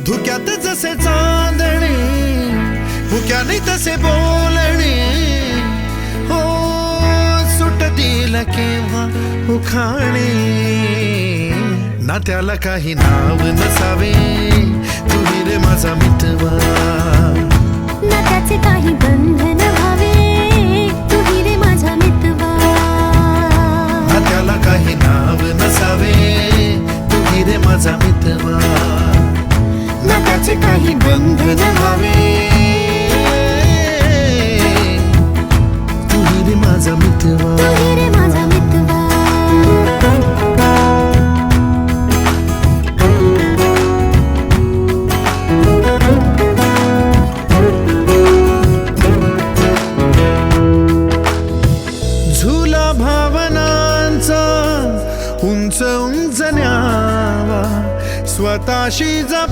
धुक्यात जसे चांदणे, मुक्याने तसे बोलणे, हो सुटतील केव्हा उखाणे. ना त्याला काही नाव नसावे, तू ही रे माझा मितवा. ना त्याचे काही बंधन व्हावे, तू ही रे माझा मितवा. ना त्याला काही नाव नसावे, तू ही रे माझा मितवा. ना त्याचे काही बंधन व्हावे, तू ही रे माझा मितवा. तू ही रे माझा मितवा. झुला भावनांचा उंच उंच न्यावा, स्वतःशी जप